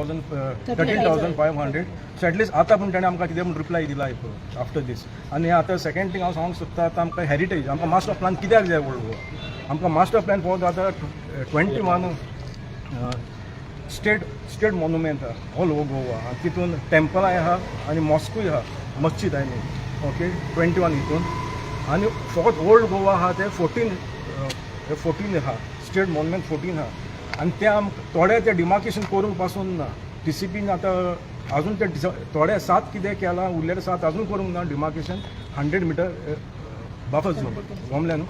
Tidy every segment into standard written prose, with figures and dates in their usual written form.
13,500. So at least आतां पूण ताणें आमकां कितें म्हूण रिप्लाय दिला आफ्टर दीस. आनी आतां सेकंड थिंग हांव सांगूंक सोदता, आतां आमकां हेरिटेज, आमकां मास्टर प्लॅन कित्याक जाय ओल्ड गोवा? आमकां मास्टर प्लॅन पळोवंक आतां 21 स्टेट मॉन्युमेंट आहा ऑल ओवर गोवा. तितून टेम्पलाय आहा आनी मॉस्कूय आहा, मस्जिद आय मीन. ओके, 21 हितून. आनी फोर्थ ओल्ड गोवा आहा ते 14 आहा, स्टेट मॉन्युमेंट 14 आहा. आनी ते थोडे ते डिमार्केशन करूंक पासून ना. TCPन आतां अजून ते थोडे 7 कितें केलां, उरलेले 7 अजून करूंक ना डिमार्केशन 100 मिटर बफर झोन गमलें न्हू.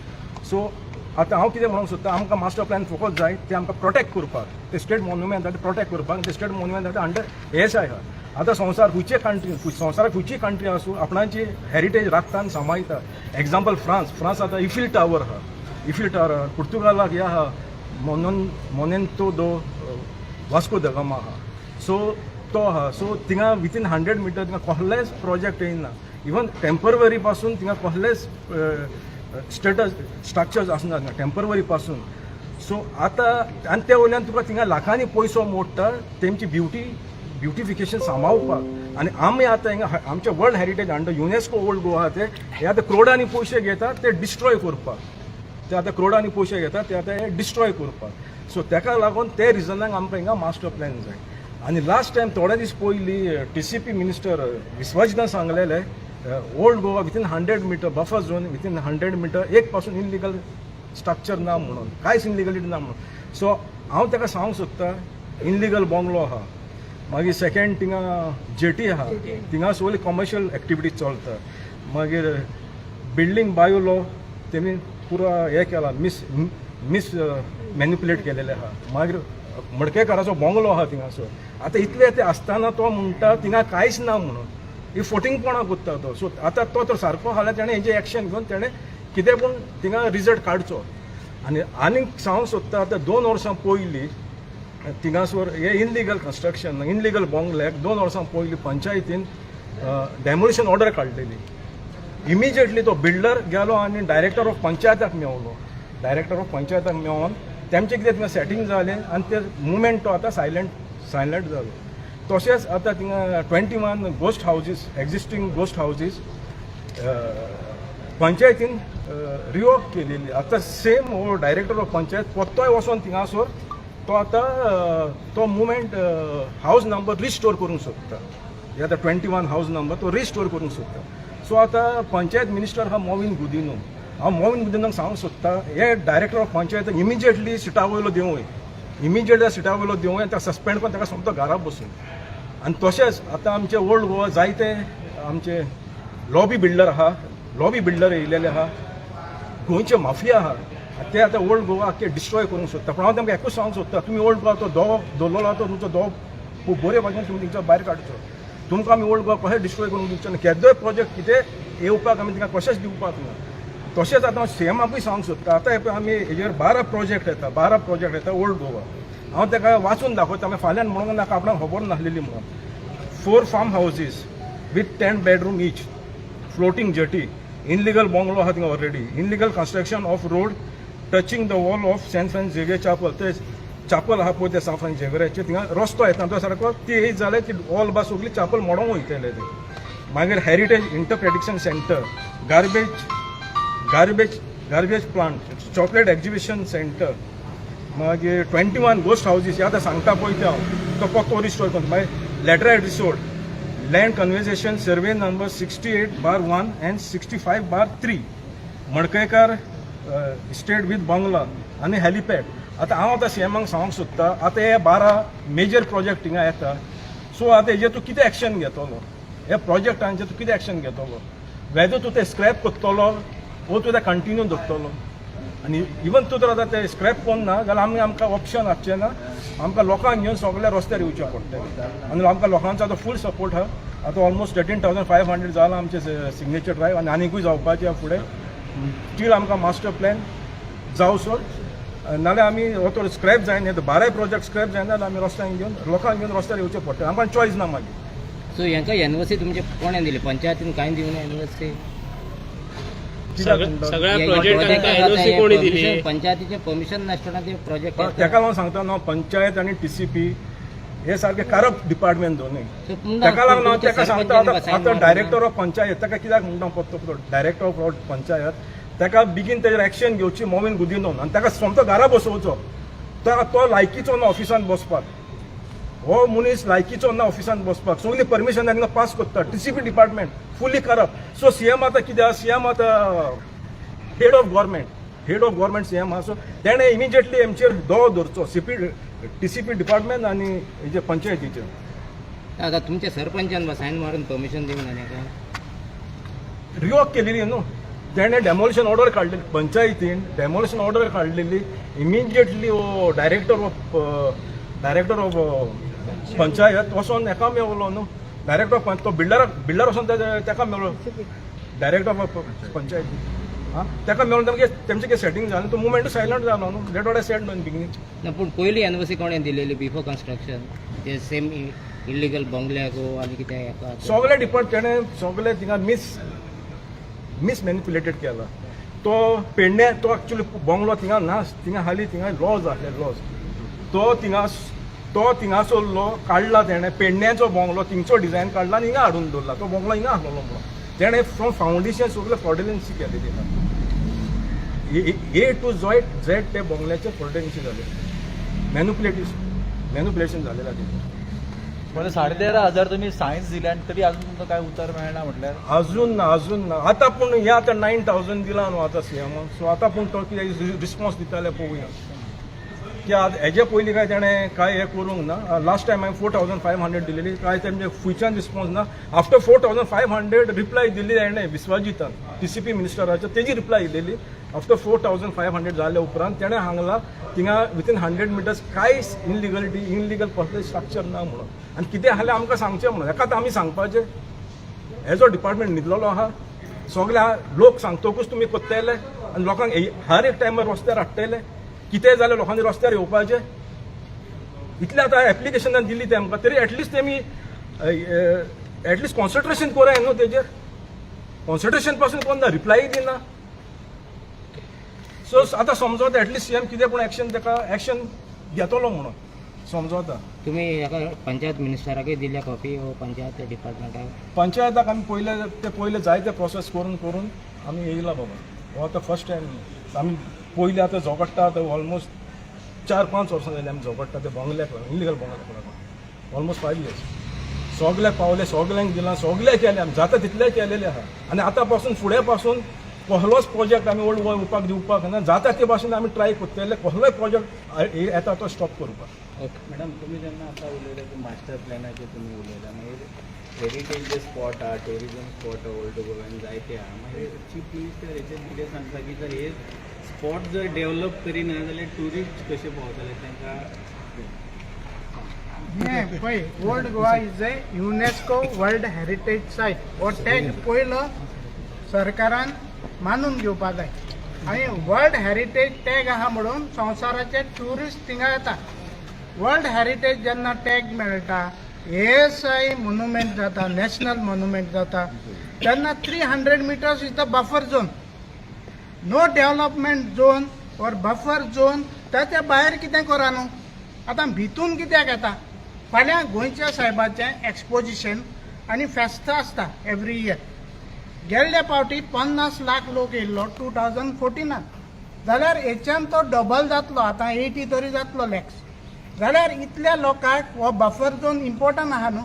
सो आतां हांव कितें म्हणूंक सोदता, आमकां मास्टर प्लॅन फकत जाय ते आमकां प्रोटेक्ट करपाक, ते स्टेट मॉन्युमेंट आहा ते प्रोटेक्ट करपाक. ते स्टेट मॉन्युमेंट आहा अंडर ASI आहा. आतां संवसार संवसाराक खंयची कंट्री आसूं आपणाची हेरिटेज राखता आनी सांबाळटा. एग्जाम्पल फ्रांस आतां इफिल टावर आहा, पुर्तुगालाक हे आहा मोनेंतो दो वास्को द गामा आहा. सो तो आहा. सो थिंगा विथीन 100 मिटर थिंगा कसलेच प्रोजेक्ट येयना. इवन टेम्पररी पासून थिंगा कसलेच स्ट्रक्चर्स आसना थिंगा टेम्पररी पासून. सो आतां आनी ते वयल्यान तुका थिंगा लाखांनी पयसो मोडटा तेमची ब्युटिफिकेशन सांबाळपाक. आनी आमी आतां हिंगा आमचे world heritage under UNESCO old Goa आहा ते हे आतां क्रोडांनी पयशे घेतात ते डिस्ट्रॉय करपाक. ते आतां क्रोडांनी पयशे घेतात ते आतां हे डिस्ट्रॉय करपाक. सो तेका लागून ते रिजनाक आमकां हिंगा मास्टर प्लॅन जाय. आनी लास्ट टायम थोडे दीस पयलीं TCP मिनिस्टर विश्वजितान सांगलेले old Goa within 100 metre buffer zone within 100 metre एक पासून इनलिगल स्ट्रक्चर ना म्हणून, कांयच इनलिगलिटी ना म्हणून. सो हांव ताका सांगूंक सोदता, इनलिगल बंगलो आहा, मागीर सेकेंड थिंगा जेटी आहा, थिंगा सगळी कमर्शियल एक्टिविटीज चलता. मागीर बिल्डींग बायो लॉ तेमी पुरो हे केला, मिस मॅन्युपुलेट केलेले आहा. मागीर मडकेकाराचो बंगलो आहा थिंगासो. आतां इतले ते आसतना तो म्हणटा थिंगा कांयच ना म्हणून. ही फोटिंगपणां कोत्ता तो. सो आतां तो तर सारको आहा जाल्यार ताणें हेजें एक्शन घेवन ताणें कितें पूण थिंगा रिजल्ट काडचो. आनीक सांगूंक सोदता, आतां 2 वर्सां पयलीं थिंगासोर हे इनलिगल कन्स्ट्रक्शन इनलिगल बंगल्याक 2 वर्सां पयलीं पंचायतीन डेमोलिशन ऑर्डर काडलेली. इमिजिएटली तो बिल्डर गेलो आनी डायरेक्टर ऑफ पंचायताक मेळोन तेमचें कितें थिंगा सेटींग जालें आनी ते मुवमेंट तो आतां सायलंट जालो. तशेंच आतां थिंगा 21 गोस्ट हावजीस एक्जिस्टींग गोस्ट हावजीस पंचायतीन रिओप केलेली. आतां सेम हो डायरेक्टर ऑफ पंचायत पोत्तोय वचोन थिंगासोर तो आतां तो मुवमेंट हावज नंबर रिस्टोर करूंक सोदता. हे आतां 21 हावज नंबर तो रिस्टोर करूंक सोदता. सो आतां पंचायत मिनिस्टर आहा मोविन गुदिनो. हांव मोविन गुदिनोक सांगूंक सोदता, हे डायरेक्टर ऑफ पंचायत इमिजिएटली सिटा वयलो देंवय, ताका सस्पेंड करून ताका सोमतो घरा बसून. आनी तशेंच आतां आमचे ओल्ड गोवा जायते आमचे लॉबी बिल्डर येयलेले आहा, गोंयचे माफिया आहा, ते आतां ओल्ड गोवा आख्खे डिस्ट्रॉय करूंक सोदता. पूण हांव तांकां एकूच सांगूंक सोदता, तुमी ओल्ड गोवा तो दवरलो तो तुमचो खूब बरे भाशेन तुमी थिंगच्या भायर काडचो. तुमकां आमी ओल्ड गोवा कशें डिस्ट्रॉय करूंक दिवचो ना. केदोय प्रोजेक्ट कितें येवपाक आमी तिका कशेंच दिवपाक ना. तशेंच आतां हांव CMाकूय सांगूंक सोदता, आतां हे पळय आमी हेजेर 12 प्रोजेक्ट येता ओल्ड गोवा. हांव ताका वाचून दाखयता, हांवें फाल्यां म्हणूंक नाका आपणाक खबर नासलेली म्हणून. 4 farm houses with 10 bedroom each, floating jetty, illegal bungalow आहा थिंगा already, illegal construction of road touching the wall of saint Francis Xavier chapel. ते चॅपल आहा पळय ते सेंट फ्रांसिस झेवियराचे थिंगा रस्तो येता तो सारको ती येयत जाल्यार ती ऑल बा सगळी चॅपल मोडोंक वयतले ते. मागीर heritage interpretation centre, garbage plant, chocolate exhibition centre, मागीर 21 गोस्ट हावजीस हे आतां सांगता पळय ते हांव तो पक्को रिस्टोर करता. मागीर laterite resort, land conversation survey number 68/1 and 65/3, मडकयकार स्टेट वीथ बंगला आनी हेलिपॅड. आतां हांव आतां CMाक सांगूंक सोदता, आतां हे 12 मेजर प्रोजेक्ट थिंगा येता. सो आतां हेजेर तूं कितें एक्शन घेतलो? हे प्रोजेक्टांचेर तूं कितें एक्शन घेतलो? वेदर तूं ते स्क्रॅप करतलो वो तूं ते कंटिन्यू दवरतलो. आनी इवन तूं जर आतां ते स्क्रॅप करना जाल्यार आमकां ऑप्शन आसचें ना, आमकां लोकांक घेवन सगळे रस्त्यार येवचें पडटलें. आनी आमकां लोकांचो आतां फूल सपोर्ट आहा. आतां ऑलमोस्ट 13,500 जालां आमचे सिग्नेचर ड्रायव्ह आनी आनीकूय जावपाचें आहा फुडें. स्टील आमकां मास्टर प्लॅन जावसर, नाल्यार आमी हो तो स्क्रॅप जायना, 12 प्रोजेक्ट स्क्रॅप जायना जाल्यार आमी रस्त्यान घेवन लोकांक घेवन रस्त्यार येवचें पडटलें. आमकां चॉयस ना मागीर. सो हांकां एनओसी तुमचे कोणें दिली? पंचायतीन कांय दिवना एनओसी? सगळ्या प्रोजेक्टांका एनओसी कोणी दिली? पंचायतीचें परमिशन नासतना ते प्रोजेक्ट ताका लागून सांगता न्हू, पंचायत आनी TCP हे सारखे करप्ट डिपार्टमेंट दोन्ही So, पुन्हा ताका लागून हांव तुमच्या ताका सांगता सरपंचान आतां sign मारून डायरेक्टर ऑफ पंचायत ताका कित्याक म्हणटा पडतो तो डायरेक्टर ऑफ पंचायत ताका बेगीन तेजेर एक्शन घेवची मोमीन गुदिनोन आनी ताका सोमतो घरा बसोवचो तो लायकीचो ना ऑफिसान बसपाक हो मनीस लायकीचो ना ऑफिसान बसपाक सगळी परमिशन तांकां पास करता TCP department fully corrupt so CM आतां कितें आहा सीएम आतां हेड ऑफ गव्हर्मेंट सीएम आहा सो तेणें इमिजिएटली हेंचेर दो धरचो TCP डिपार्टमेंट आनी हेजे पंचायतीचेर आता तुमच्या सरपंचान साईन मारून परमिशन दिवंक ना का रिवोक केलेली न्हू तेणें डेमोलिशन ऑर्डर काडलेली पंचायतीन डेमोलिशन ऑर्डर काडलेली इमिजिएटली हो डायरेक्टर ऑफ पंचायत वचोन एका मेवलो न्हू डायरेक्टर ऑफ तो बिल्डर वचोन तेका मेवलो डायरेक्टर ऑफ पंचायत तेका मेळून तेमचें कितें सेटींग जालें तो मुवमेंट सायलंट जालो न्हू डेट वॉट आय सेड न्हू इन बिगिनींग ना पूण पयली एनओसी कोणें दिलेली बिफोर कन्स्ट्रक्शन ते सेम इलिगल बंगल्याक आनी कितें हेका सगळे डिपार्ट तेणें सगळे थिंगा मिस मॅनिपुलेटेड केला तो पेडण्या तो एक्चुअली बंगलो थिंगा ना थिंगा हाली थिंगा लॉज आसले लॉज तो थिंगाचो लो काडला तेणें पेडण्याचो बंगलो थिंगचो डिझायन काडला आनी हिंगा हाडून दवरला तो बंगलो हिंगा आसलो म्हणून तेणें फ्रॉम फावंडेशन सगळें फ्रॉडुलन्सी केली तेणें A to Z ते बंगल्याचे फ्रॉडुलन्सी जाले मॅनिपुलेशन जालेलं आहे पण 13,500 तुम्ही सायन्स दिले आणि तरी अजून तुमचं काय उत्तर मिळणार म्हटल्यार अजून ना आता पूण हे आता 9,000 दिला न्हू आता सीएमान सो आता पूण तो कितें रिस्पॉन्स दिताले पळोवया की हेजे पयलीं काय तेणें काय हे करूंक ना लास्ट टायम हांवें 4,500 दिलेली काय तेंचे फुयच्यान रिस्पॉन्स ना आफ्टर 4,500 रिप्लाय दिल्ली तेणें विश्वजीतान TCP मिनिस्टराचो तेजी रिप्लाय दिलेली आफ्टर 4,500 जाल्या उपरांत तेणें सांगला थिंगा विथीन 100 मिटर्स कांयच इनलिगल स्ट्रक्चर ना म्हणून आनी कितें आसलें आमकां सांगचें म्हणून हेकात आमी सांगपाचें हेजो डिपार्टमेंट न्हिदलेलो आहा सगळे लोक सांगतकूच तुमी कोत्तायले आनी लोकांक हर एक टायमार रस्त्यार हाडटले कितेंय जाल्यार लोकांनी रस्त्यार येवपाचें इतलें आतां एप्लिकेशनान दिल्ली तेमकां तरी एटलिस्ट तेमी एटलिस्ट कॉन्सन्ट्रेशन कोराय न्हू तेजेर कॉन्सन्ट्रेशन पासून कोण ना रिप्लाय दिना सो आतां समजोता एटलिस्ट सीएम कितें पूण एक्शन घेतलो म्हणून समजोता तुम्ही एका पंचायत मिनिस्टराकय दिल्या कॉपी हो पंचायत डिपार्टमेंटाक पंचायताक आमी पयले जायते प्रोसेस करून आमी येयला बाबा हो आतां फर्स्ट टायम आमी पयलीं आतां झगडटा आतां ऑलमोस्ट 4-5 वर्सां जालीं आमी झगडटा ते बंगल्याक इलिगल बंगल्याक ऑलमोस्ट 5 years सगळ्याक पावले सगळ्यांक दिलां सगळें केलें आमी जाता तितलें केलेलें आहा आनी आतां पासून फुडें पासून कसलोच प्रोजेक्ट आमी ओल्ड गोवा दिवपाक ना जाता ते भाशेन आमी ट्राय करतले कसलोय प्रोजेक्ट येता तो स्टॉप करपाक मॅडम तुम्ही जेन्ना आतां उलयले की मास्टर प्लॅनाचे तुमी उलयला मागीर हेरिटेज जे स्पॉट आहा टुरिजम स्पॉट ओल्ड गोव्यान जायते आहा मागीर चीफ मिनिस्टर हेचेर कितें सांगता की जर हे स्पॉट जर डेव्हलप करिना जाल्यार ट्युरिस्ट कशे पावतले तांकां पळय old Goa is a UNESCO world heritage site हो टॅग पयलो सरकारान मानून घेवपा जाय आनी वर्ल्ड हेरिटेज टॅग आहा म्हणून संवसाराचे ट्युरिस्ट थिंगा येता वर्ल्ड हेरिटेज जेन्ना टॅग मेळटा ASI मोन्युमेंट जाता नॅशनल मोन्युमेंट जाता तेन्ना 300 meters is the buffer zone no development zone और बफर झोन ताच्या भायर कितें करा न्हू आतां भितून कित्याक येता फाल्यां गोंयच्या साहेबाचें एक्सपोजिशन आनी फेस्त आसता एवरी इयर गेल्ल्या फावटी 50 लाख लोक येयल्लो 2014 जाल्यार हेच्यान तो डबल जातलो आतां 80 तरी जातलो लॅक्स जाल्यार इतल्या लोकांक हो बफर झोन इम्पॉर्टंट आहा न्हू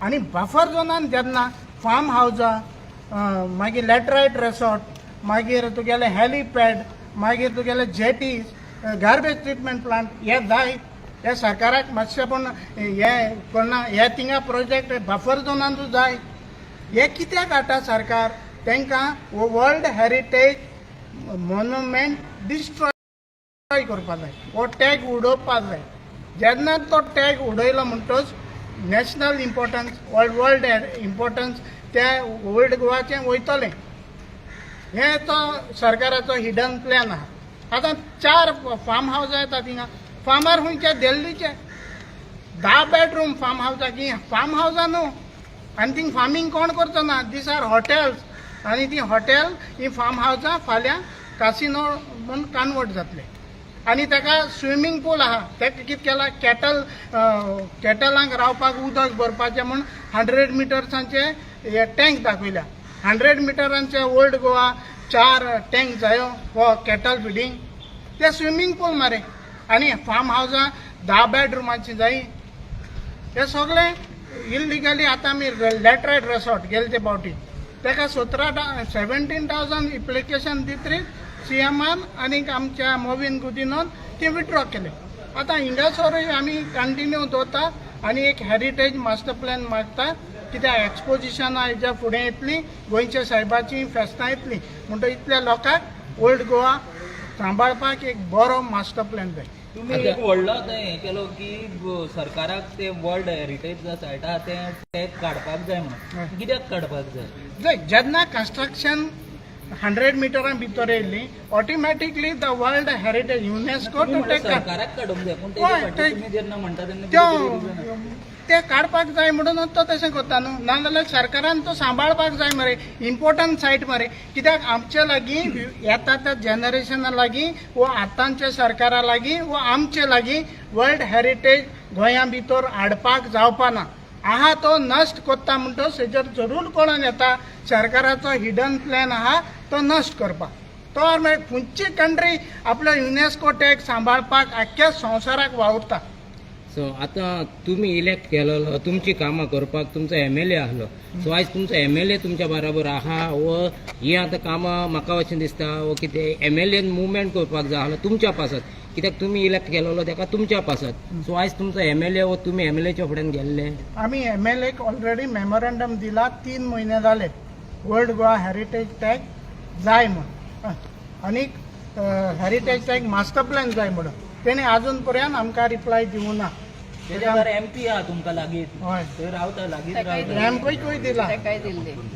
आनी बफर झोनान जेन्ना फार्म हावजां मागीर लॅटरायट रेसॉर्ट मागीर तुगेले हॅलिपॅड मागीर तुगेले जेटीज गार्बेज ट्रिटमेंट प्लांट हे जाय हे सरकाराक मातशें पूण हे करना हे थिंगा प्रोजेक्ट बफर झोनांतूच जाय हे कित्याक हाडटा सरकार तांकां वर्ल्ड हेरिटेज मोन्युमेंट डिस्ट्रॉय करपा जाय हो टॅग उडोवपाक जाय जेन्ना तो टॅग उडयलो म्हणटच नॅशनल इम्पॉर्टन्स वर्ल्ड इम्पॉर्टन्स त्या ओल्ड गोवाचें वयतलें हे तो सरकाराचो हिडन प्लॅन आहा आतां 4 फार्म हावजां येता थिंगा फार्मार खंयचे दिल्लीचे 10 bedroom फार्म हावजां की फार्म हावजां न्हू आनी थिंग फार्मींग कोण करचो ना दीस आर हॉटेल्स आनी ती हॉटेल ही फार्म हावजां फाल्यां कासिनो म्हूण कन्वर्ट जातले आनी ताका स्विमींग पूल आहा ताका कितें केलां कॅटलांक रावपाक उदक भरपाचें म्हूण 100 मिटर्सांचे हे टँक दाखयल्या 100 मिटरांचे ओल्ड गोवा 4 टँक जायो फॉर कॅटल फिडींग ते स्विमींग पूल मरे आनी फार्म हावसां 10 बेडरुमाची जायी हे सगळे इलिगली आतां आमी लॅटरायट रेसॉर्ट गेले ते फावटी ताका 17,000 एप्लिकेशन दितरी CMन आनी आमच्या मोवीन गुदिनोन ते विथड्रॉ केले आतां इंडसवरूय आमी कंटिन्यू दवरता आनी एक हेरिटेज मास्टर प्लॅन मागता कित्याक एक्सपोजिशनां हेज्या फुडें येतली गोंयच्या सायबाची फेस्तां येतली म्हणटकीर इतल्या लोकांक ओल्ड गोवा सांबाळपाक एक बरो मास्टर प्लॅन जाय तुम्ही एक व्हडलो हें केलो की सरकाराक ते वर्ल्ड हेरिटेज सायट आहा ते टॅग काडपाक जाय म्हणून कित्याक काडपाक जाय जेन्ना कन्स्ट्रक्शन 100 मिटरां भितर येयल्ली automatically the world heritage UNESCO to take सरकाराक काडूंक जाय पूण हय, तेजे फाटीं तुम्ही जेन्ना म्हणटा तेन्ना त्यो कितें तरी reason आहा. ते काडपाक जाय म्हणूनच तो तशें करता न्हू नाजाल्यार सरकारान तो सांबाळपाक जाय मरे इम्पॉर्टंट सायट मरे कित्याक आमचे लागीं येता त्या जनरेशना लागीं वो आतांच्या सरकारा लागीं वो आमचे लागीं वर्ल्ड हेरिटेज गोंया भितर हाडपाक जावपा ना आहा तो नश्ट कोत्ता म्हणटच हेजेर जरूर कोण येता सरकाराचो हिडन प्लॅन आहा तो नश्ट करपाक तो मागीर खंयची कंट्री आपलो युनेस्को टॅग सांबाळपाक आख्ख्या संवसाराक वावुरता सो आतां तुमी इलेक्ट केलेलो तुमची कामां करपाक तुमचो MLA आहलो सो आयज तुमचो MLA तुमच्या बराबर आहा व ही आतां कामां म्हाका अशें दिसता व कितें MLA मुवमेंट करपाक जाय आहलो तुमच्या पासत कित्याक तुमी इलेक्ट केलेलो तेका तुमच्या पासत सो आयज तुमचो MLA व तुमी MLAच्या फुड्यान गेल्ले आम्ही MLAक ऑलरेडी मेमोरंडम दिला 3 महिने जाले वर्ल्ड गोवा हेरिटेज टॅग जाय म्हण आनीक हेरिटेज टॅग मास्टर प्लॅन जाय म्हणून तेणे अजून पर्यंत आमकां रिप्लाय दिवं ना तेज्या भायर MP आहा तुमकां लागीं हय थंय रावता लागींच रावता रॅम्पूय दिला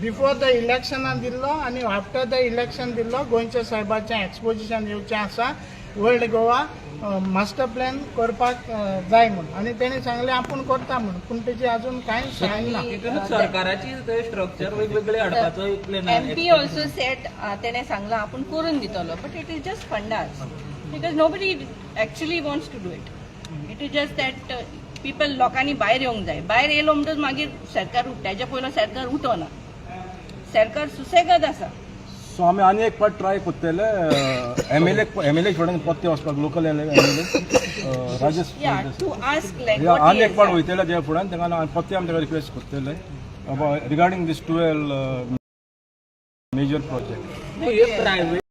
बिफोर द इलेक्शनान दिल्लो आनी आफ्टर द इलेक्शन दिल्लो गोंयच्या सायबाचें एक्सपोजिशन येवचें आसा वर्ल्ड गोवा मास्टर प्लॅन करपाक जाय म्हूण आनी तेणी सांगलें आपूण करता म्हूण पूण तेजी अजून कांय सांग ना तितूनच सरकाराची थंय स्ट्रक्चर वेगवेगळे हाडपाचो एक प्लॅन MP also said तेणे सांगला आपण करून दितलो बट इट इज जस्ट फंडास because nobody actually wants to do it is just that people लोकांनी भायर येवंक जाय भायर येयलो म्हणटच मागीर सरकार तेच्या पयलो सरकार उठोना सरकार सुसेगत आसा सो आमी आनी एक पाट ट्राय कोत्तेले MLA फुड्यान पत्ते वचपाक लोकल MLA राजेश या टू आस्क लायक आनी एक पाट वयतले तेच्या फुड्यान तेका पत्ते आमी तेका रिक्वेस्ट कोत्तेले रिगार्डींग दीस 12 मेजर प्रोजेक्ट प्रायवेट